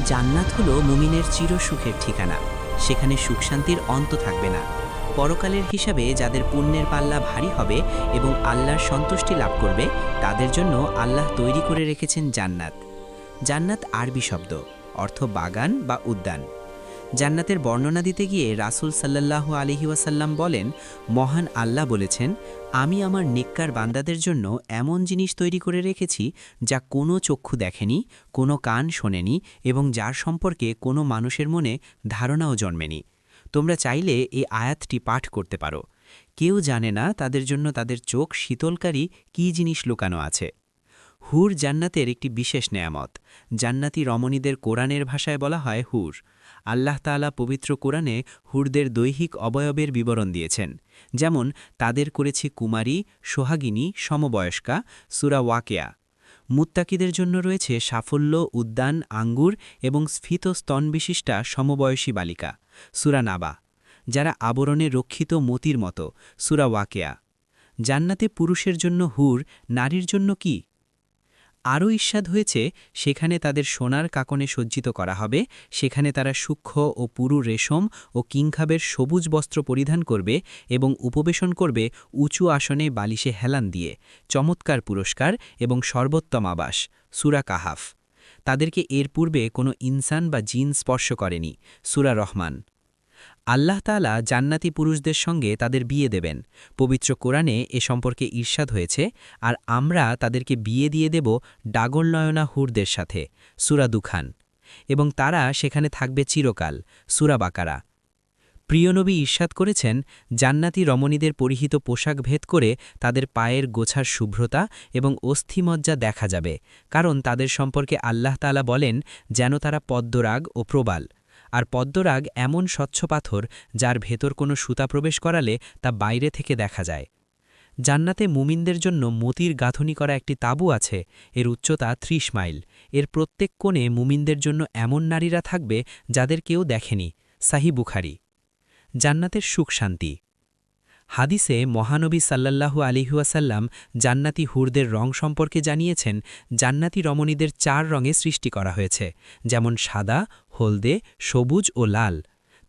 জান্নাত হলো মুমিনের চিরসুখের ঠিকানা। সেখানে সুখ শান্তির অন্ত থাকবে না। পরকালের হিসাবে যাদের পুণ্যের পাল্লা ভারী হবে এবং আল্লাহর সন্তুষ্টি লাভ করবে, তাদের জন্য আল্লাহ তৈরি করে রেখেছেন জান্নাত। জান্নাত আরবি শব্দ, অর্থ বাগান বা উদ্যান। জান্নাতের বর্ণনা দিতে গিয়ে রাসূল সাল্লাল্লাহু আলাইহি ওয়াসাল্লাম বলেন, মহান আল্লাহ বলেছেন, আমি আমার নেককার বান্দাদের জন্য এমন জিনিস তৈরি করে রেখেছি যা কোনো চক্ষু দেখেনি, কোনো কান শোনেনি এবং যার সম্পর্কে কোনো মানুষের মনে ধারণাও জন্মেনি। তোমরা চাইলে এই আয়াতটি পাঠ করতে পারো। কেউ জানে না তাদের জন্য তাদের চোখ শীতলকারী কী জিনিস লুকানো আছে। হুর জান্নাতের একটি বিশেষ নেয়ামত। জান্নাতি রমণীদের কোরআনের ভাষায় বলা হয় হুর। আল্লাহ তাআলা পবিত্র কোরআনে হুরদের দৈহিক অবয়বের বিবরণ দিয়েছেন, যেমন তাদের করেছি কুমারী, সোহাগিনী, সমবয়স্কা, সূরা ওয়াকিয়া। মুত্তাকিদের জন্য রয়েছে সাফল্য, উদ্যান, আঙ্গুর এবং স্ফীত স্তনবিশিষ্টা সমবয়সী বালিকা, সূরা নাবা। যারা আবরণে রক্ষিত মতির মতো, সূরা ওয়াকিয়া। জান্নাতে পুরুষের জন্য হুর, নারীর জন্য কি? আরও ঈর্ষাদ হয়েছে, সেখানে তাদের সোনার কাকনে সজ্জিত করা হবে, সেখানে তারা সূক্ষ্ম ও পুরু রেশম ও কিংখাবের সবুজ বস্ত্র পরিধান করবে এবং উপবেশন করবে উঁচু আসনে বালিশে হেলান দিয়ে। চমৎকার পুরস্কার এবং সর্বোত্তম আবাস, সূরা কাহাফ। তাদেরকে এর পূর্বে কোনো ইনসান বা জিন স্পর্শ করেনি, সূরা রহমান। আল্লাহ তাআলা জান্নাতি পুরুষদের সঙ্গে তাদের বিয়ে দেবেন। পবিত্র কোরআনে এ সম্পর্কে ঈর্ষাদ হয়েছে, আর আমরা তাদেরকে বিয়ে দিয়ে দেব ডাগরনয়না হুরদের সাথে, সূরা দুখান। এবং তারা সেখানে থাকবে চিরকাল, সূরা বাকারা। প্রিয় নবী ঈর্ষাদ করেছেন, জান্নাতি রমণীদের পরিহিত পোশাক ভেদ করে তাদের পায়ের গোছার শুভ্রতা এবং অস্থিমজ্জা দেখা যাবে, কারণ তাদের সম্পর্কে আল্লাহ তাআলা বলেন যেন তারা পদ্মরাগ ও প্রবাল। আর পদ্মরাগ এমন স্বচ্ছ পাথর যার ভেতর কোনো সুতা প্রবেশ করালে তা বাইরে থেকে দেখা যায়। জান্নাতে মুমিনদের জন্য মতির গাঁথনি করা একটি তাঁবু আছে। এর উচ্চতা ৩০ মাইল। এর প্রত্যেক কোণে মুমিনদের জন্য এমন নারীরা থাকবে যাদের কেউ দেখেনি, সাহিহ বুখারী। জান্নাতের সুখ শান্তি। হাদিসে মহানবী সাল্লাল্লাহু আলাইহি ওয়াসাল্লাম জান্নাতি হুরদের রং সম্পর্কে জানিয়েছেন, জান্নাতি রমণীদের ৪ রঙে সৃষ্টি করা হয়েছে, যেমন সাদা, হলদে, সবুজ ও লাল।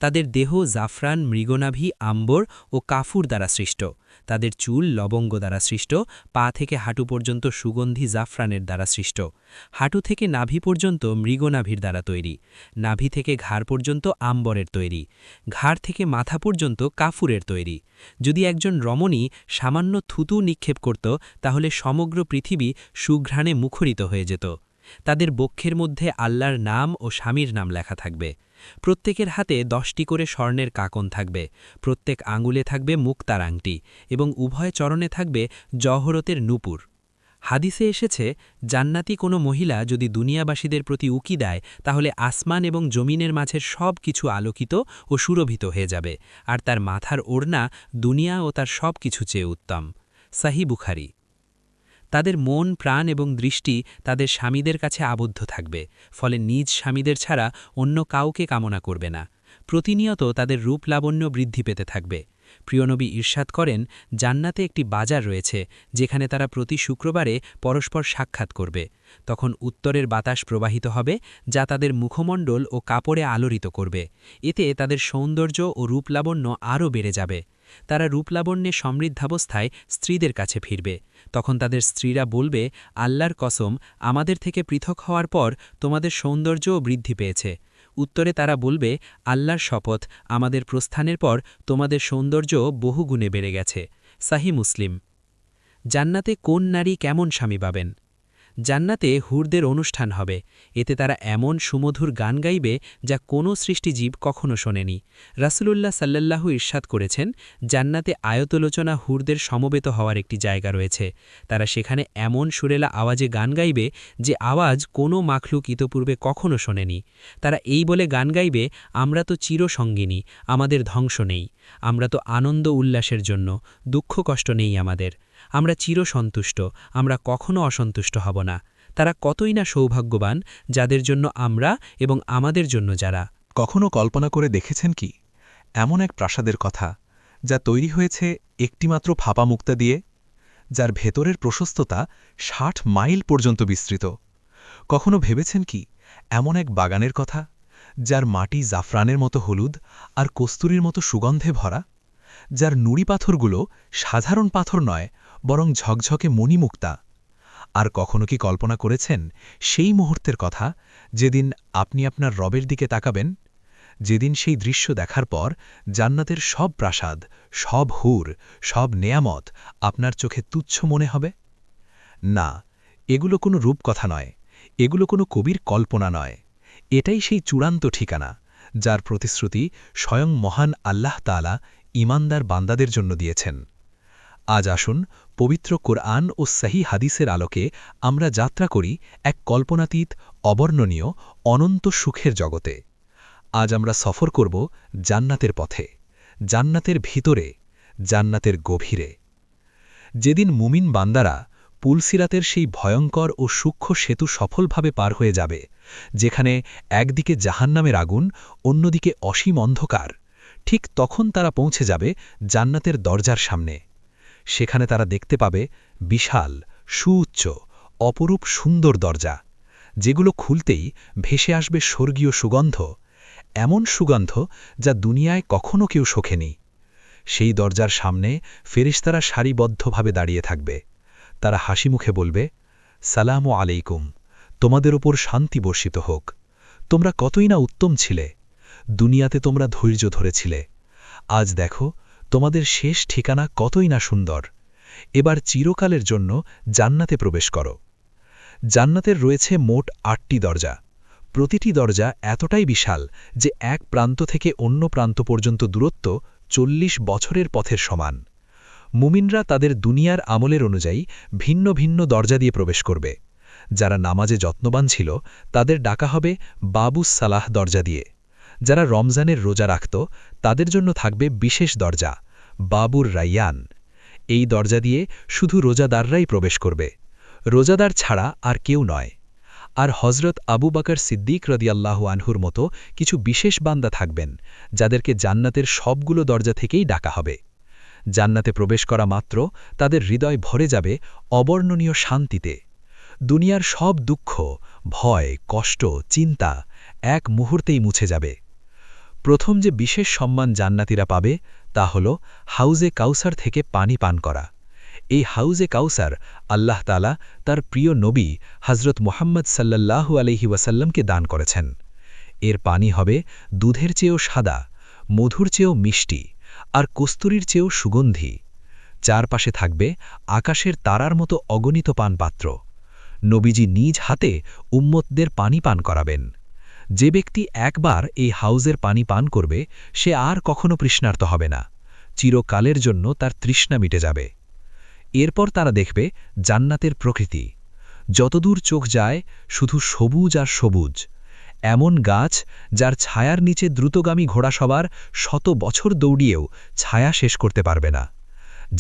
তাদের দেহ জাফরান, মৃগনাভি, আম্বর ও কাফুর দ্বারা সৃষ্ট। তাদের চুল লবঙ্গ দ্বারা সৃষ্ট। পা থেকে হাঁটু পর্যন্ত সুগন্ধি জাফরানের দ্বারা সৃষ্ট। হাঁটু থেকে নাভি পর্যন্ত মৃগনাভির দ্বারা তৈরি। নাভি থেকে ঘাড় পর্যন্ত আম্বরের তৈরি। ঘাড় থেকে মাথা পর্যন্ত কাফুরের তৈরি। যদি একজন রমণী সামান্য থুতু নিক্ষেপ করত, তাহলে সমগ্র পৃথিবী সুঘ্রাণে মুখরিত হয়ে যেত। তাদের বক্ষের মধ্যে আল্লাহর নাম ও স্বামীর নাম লেখা থাকবে। প্রত্যেকের হাতে 10টি করে স্বর্ণের কাকন থাকবে। প্রত্যেক আঙুলে থাকবে মুক্তার আংটি এবং উভয় চরণে থাকবে জহরতের নূপুর। হাদিসে এসেছে, জান্নাতি কোনো মহিলা যদি দুনিয়াবাসীদের প্রতি উকি দেয়, তাহলে আসমান এবং জমিনের মাঝের সব কিছু আলোকিত ও সুরভিত হয়ে যাবে, আর তার মাথার ওড়না দুনিয়া ও তার সব কিছু চেয়ে উত্তম, সাহিহ বুখারী। তাদের মন, প্রাণ এবং দৃষ্টি তাদের স্বামীদের কাছে আবদ্ধ থাকবে, ফলে নিজ স্বামীদের ছাড়া অন্য কাউকে কামনা করবে না। প্রতিনিয়ত তাদের রূপ লাবণ্য বৃদ্ধি পেতে থাকবে। প্রিয়নবী ঈর্ষাদ করেন, জান্নাতে একটি বাজার রয়েছে যেখানে তারা প্রতি শুক্রবারে পরস্পর সাক্ষাৎ করবে। তখন উত্তরের বাতাস প্রবাহিত হবে, যা তাদের মুখমণ্ডল ও কাপড়ে আলোড়িত করবে। এতে তাদের সৌন্দর্য ও রূপলাবণ্য আরও বেড়ে যাবে। তারা রূপলাবণ্যে সমৃদ্ধাবস্থায় স্ত্রীদের কাছে ফিরবে। তখন তাদের স্ত্রীরা বলবে, আল্লাহর কসম, আমাদের থেকে পৃথক হওয়ার পর তোমাদের সৌন্দর্যও বৃদ্ধি পেয়েছে। উত্তরে তারা বলবে, আল্লাহর শপথ, আমাদের প্রস্থানের পর তোমাদের সৌন্দর্য বহুগুণে বেড়ে গেছে, সাহিহ মুসলিম। জান্নাতে কোন নারী কেমন স্বামী পাবেন? জান্নাতে হুরদের অনুষ্ঠান হবে। এতে তারা এমন সুমধুর গান গাইবে যা কোনো সৃষ্টিজীব কখনো শোনেনি। রাসূলুল্লাহ সাল্লাল্লাহু ঈর্ষাদ করেছেন, জান্নাতে আয়তলোচনা হুরদের সমবেত হওয়ার একটি জায়গা রয়েছে। তারা সেখানে এমন সুরেলা আওয়াজে গান গাইবে যে আওয়াজ কোনো মাখলুক ইতপূর্বে কখনো শোনেনি। তারা এই বলে গান গাইবে, আমরা তো চিরসঙ্গিনী, আমাদের ধ্বংস নেই। আমরা তো আনন্দ উল্লাসের জন্য, দুঃখ কষ্ট নেই আমাদের। আমরা চিরসন্তুষ্ট, আমরা কখনো অসন্তুষ্ট হব না। তারা কতই না সৌভাগ্যবান, যাদের জন্য আমরা এবং আমাদের জন্য যারা। কখনো কল্পনা করে দেখেছেন কি এমন এক প্রাসাদের কথা, যা তৈরি হয়েছে একটিমাত্র ফাঁপা মুক্তা দিয়ে, যার ভেতরের প্রশস্ততা ৬০ মাইল পর্যন্ত বিস্তৃত? কখনো ভেবেছেন কি এমন এক বাগানের কথা যার মাটি জাফরানের মতো হলুদ আর কস্তুরীর মতো সুগন্ধে ভরা, যার নুড়ি পাথরগুলো সাধারণ পাথর নয় বরং ঝকঝকে মণিমুক্তা। আর কখনো কি কল্পনা করেছেন সেই মুহূর্তের কথা যেদিন আপনি আপনার রবের দিকে তাকাবেন, যেদিন সেই দৃশ্য দেখার পর জান্নাতের সব প্রাসাদ, সব হুর, সব নেয়ামত আপনার চোখে তুচ্ছ মনে হবে? না, এগুলো কোনো রূপকথা নয়, এগুলো কোনো কবির কল্পনা নয়। এটাই সেই চূড়ান্ত ঠিকানা যার প্রতিশ্রুতি স্বয়ং মহান আল্লাহ তাআলা ঈমানদার বান্দাদের জন্য দিয়েছেন। আজ আসুন পবিত্র কোরআন ও সহি হাদিসের আলোকে আমরা যাত্রা করি এক কল্পনাতীত, অবর্ণনীয়, অনন্ত সুখের জগতে। আজ আমরা সফর করব জান্নাতের পথে, জান্নাতের ভিতরে, জান্নাতের গভীরে। যেদিন মুমিন বান্দারা পুলসিরাতের সেই ভয়ঙ্কর ও সূক্ষ্ম সেতু সফলভাবে পার হয়ে যাবে, যেখানে একদিকে জাহান্নামের আগুন, অন্যদিকে অসীম অন্ধকার, ঠিক তখন তারা পৌঁছে যাবে জান্নাতের দরজার সামনে। সেখানে তারা দেখতে পাবে বিশাল, সুউচ্চ, অপরূপ সুন্দর দরজা, যেগুলো খুলতেই ভেসে আসবে স্বর্গীয় সুগন্ধ, এমন সুগন্ধ যা দুনিয়ায় কখনো কেউ শোখেনি। সেই দরজার সামনে ফেরেশতারা সারিবদ্ধভাবে দাঁড়িয়ে থাকবে। তারা হাসিমুখে বলবে, সালামু আলাইকুম, তোমাদের ওপর শান্তি বর্ষিত হোক। তোমরা কতই না উত্তম ছিলে, দুনিয়াতে তোমরা ধৈর্য ধরেছিলে। আজ দেখো তোমাদের শেষ ঠিকানা কতই না সুন্দর। এবার চিরকালের জন্য জান্নাতে প্রবেশ করো। জান্নাতের রয়েছে মোট ৮টি দরজা। প্রতিটি দরজা এতটাই বিশাল যে এক প্রান্ত থেকে অন্য প্রান্ত পর্যন্ত দূরত্ব ৪০ বছরের পথের সমান। মুমিনরা তাদের দুনিয়ার আমলের অনুযায়ী ভিন্ন ভিন্ন দরজা দিয়ে প্রবেশ করবে। যারা নামাজে যত্নবান ছিল তাদের ডাকা হবে বাবুস সালাহ দরজা দিয়ে। যারা রমজানের রোজা রাখত তাদের জন্য থাকবে বিশেষ দরজা, বাবুর রাইয়ান। এই দরজা দিয়ে শুধু রোজাদাররাই প্রবেশ করবে, রোজাদার ছাড়া আর কেউ নয়। আর হজরত আবু বকর সিদ্দিক রাদিয়াল্লাহু আনহুর মতো কিছু বিশেষ বান্দা থাকবেন, যাদেরকে জান্নাতের সবগুলো দরজা থেকেই ডাকা হবে। জান্নাতে প্রবেশ করা মাত্র তাদের হৃদয় ভরে যাবে অবর্ণনীয় শান্তিতে। দুনিয়ার সব দুঃখ, ভয়, কষ্ট, চিন্তা এক মুহূর্তেই মুছে যাবে। প্রথম যে বিশেষ সম্মান জান্নাতীরা পাবে তা হল হাউজে কাউসার থেকে পানি পান করা। এই হাউজে কাউসার আল্লাহ তাআলা তার প্রিয় নবী হযরত মুহাম্মদ সাল্লাল্লাহু আলাইহি ওয়াসাল্লামকে দান করেছেন। এর পানি হবে দুধের চেয়েও সাদা, মধুর চেয়েও মিষ্টি, আর কস্তুরীর চেয়েও সুগন্ধি। চারপাশে থাকবে আকাশের তারার মতো অগণিত পানপাত্র। নবীজি নিজ হাতে উম্মতদের পানি পান করাবেন। যে ব্যক্তি একবার এই হাউজের পানি পান করবে সে আর কখনো তৃষ্ণার্ত হবে না, চিরকালের জন্য তার তৃষ্ণা মিটে যাবে। এরপর তারা দেখবে জান্নাতের প্রকৃতি। যতদূর চোখ যায় শুধু সবুজ আর সবুজ, এমন গাছ যার ছায়ার নিচে দ্রুতগামী ঘোড়াসবার ১০০ বছর দৌড়িয়েও ছায়া শেষ করতে পারবে না।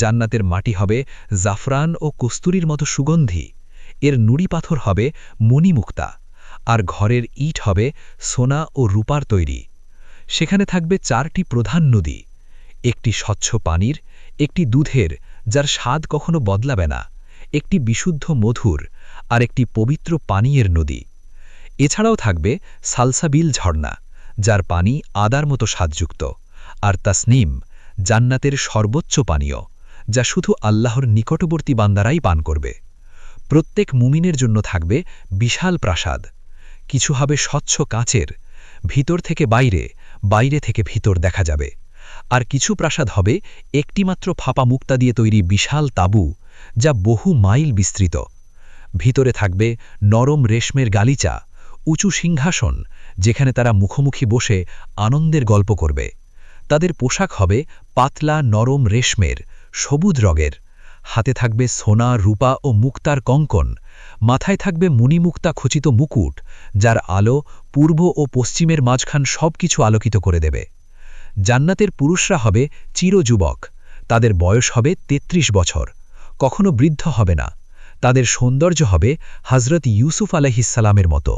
জান্নাতের মাটি হবে জাফরান ও কস্তুরীর মতো সুগন্ধি, এর নুড়ি পাথর হবে মণিমুক্তা, আর ঘরের ইট হবে সোনা ও রূপার তৈরি। সেখানে থাকবে ৪টি প্রধান নদী, একটি স্বচ্ছ পানির, একটি দুধের যার স্বাদ কখনো বদলাবে না, একটি বিশুদ্ধ মধুর, আর একটি পবিত্র পানীয়ের নদী। এছাড়াও থাকবে সালসাবিল ঝর্ণা, যার পানি আদার মতো স্বাদযুক্ত, আর তাসনিম, জান্নাতের সর্বোচ্চ পানীয়, যা শুধু আল্লাহর নিকটবর্তী বান্দারাই পান করবে। প্রত্যেক মুমিনের জন্য থাকবে বিশাল প্রাসাদ। কিছু হবে স্বচ্ছ কাচের, ভিতর থেকে বাইরে, বাইরে থেকে ভিতর দেখা যাবে। আর কিছু প্রাসাদ হবে একটিমাত্র ফাঁপা মুক্তা দিয়ে তৈরি বিশাল তাঁবু, যা বহু মাইল বিস্তৃত। ভিতরে থাকবে নরম রেশমের গালিচা, উঁচু সিংহাসন, যেখানে তারা মুখোমুখি বসে আনন্দের গল্প করবে। তাদের পোশাক হবে পাতলা নরম রেশমের, সবুজ রঙের। হাতে থাকবে সোনা, রূপা ও মুক্তার কঙ্কন, মাথায় থাকবে মণিমুক্তা খচিত মুকুট, যার আলো পূর্ব ও পশ্চিমের মাঝখান সবকিছু আলোকিত করে দেবে। জান্নাতের পুরুষরা হবে চিরযুবক, তাদের বয়স হবে ৩৩ বছর, কখনো বৃদ্ধ হবে না। তাদের সৌন্দর্য হবে হযরত ইউসুফ আলাইহিসসালামের মতো,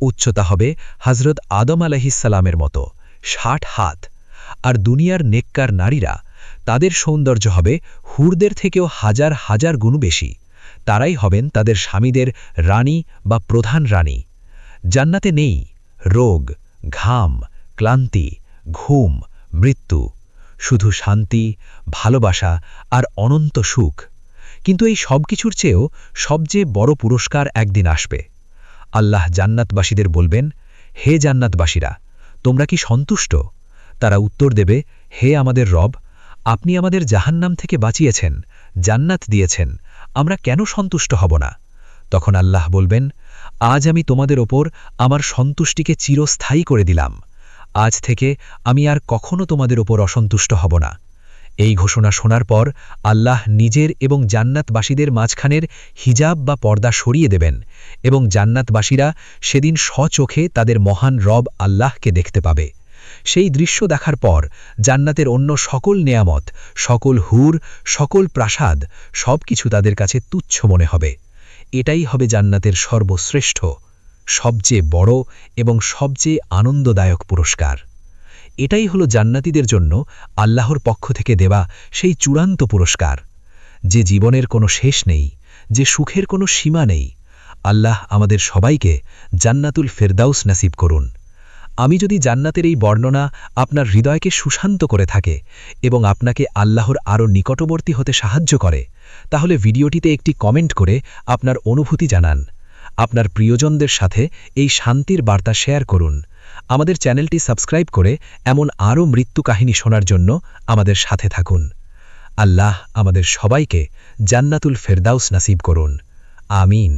উচ্চতা হবে হযরত আদম আলাইহিসসালামের মতো ৬০ হাত। আর দুনিয়ার নেককার নারীরা, তাদের সৌন্দর্য হবে হুরদের থেকেও হাজার হাজার গুণ বেশি। তারাই হবেন তাদের স্বামীদের রানী বা প্রধান রানী। জান্নাতে নেই রোগ, ঘাম, ক্লান্তি, ঘুম, মৃত্যু, শুধু শান্তি, ভালোবাসা আর অনন্ত সুখ। কিন্তু এই সব কিছুর চেয়েও সবচেয়ে বড় পুরস্কার একদিন আসবে। আল্লাহ জান্নাতবাসীদের বলবেন, হে জান্নাতবাসীরা, তোমরা কি সন্তুষ্ট? তারা উত্তর দেবে, হে আমাদের রব, আপনি আমাদের জাহান্নাম থেকে বাঁচিয়েছেন, জান্নাত দিয়েছেন, আমরা কেন সন্তুষ্ট হব না? তখন আল্লাহ বলবেন, আজ আমি তোমাদের ওপর আমার সন্তুষ্টিকে চিরস্থায়ী করে দিলাম। আজ থেকে আমি আর কখনো তোমাদের ওপর অসন্তুষ্ট হব না। এই ঘোষণা শোনার পর আল্লাহ নিজের এবং জান্নাতবাসীদের মাঝখানের হিজাব বা পর্দা সরিয়ে দেবেন এবং জান্নাতবাসীরা সেদিন স্বচোখে তাদের মহান রব আল্লাহকে দেখতে পাবে। সেই দৃশ্য দেখার পর জান্নাতের অন্য সকল নেয়ামত, সকল হুর, সকল প্রাসাদ সবকিছু তাদের কাছে তুচ্ছ মনে হবে। এটাই হবে জান্নাতের সর্বশ্রেষ্ঠ, সবচেয়ে বড় এবং সবচেয়ে আনন্দদায়ক পুরস্কার। এটাই হলো জান্নাতীদের জন্য আল্লাহর পক্ষ থেকে দেওয়া সেই চূড়ান্ত পুরস্কার, যে জীবনের কোনো শেষ নেই, যে সুখের কোনো সীমা নেই। আল্লাহ আমাদের সবাইকে জান্নাতুল ফেরদাউস নসিব করুন। আমি যদি জান্নাতের এই বর্ণনা আপনার হৃদয়কে সুশান্ত করে থাকে এবং আপনাকে আল্লাহর আরও নিকটবর্তী হতে সাহায্য করে, তাহলে ভিডিওটিতে একটি কমেন্ট করে আপনার অনুভূতি জানান। আপনার প্রিয়জনদের সাথে এই শান্তির বার্তা শেয়ার করুন। আমাদের চ্যানেলটি সাবস্ক্রাইব করে এমন আরও মৃত্যু কাহিনী শোনার জন্য আমাদের সাথে থাকুন। আল্লাহ আমাদের সবাইকে জান্নাতুল ফেরদাউস নসিব করুন। আমিন।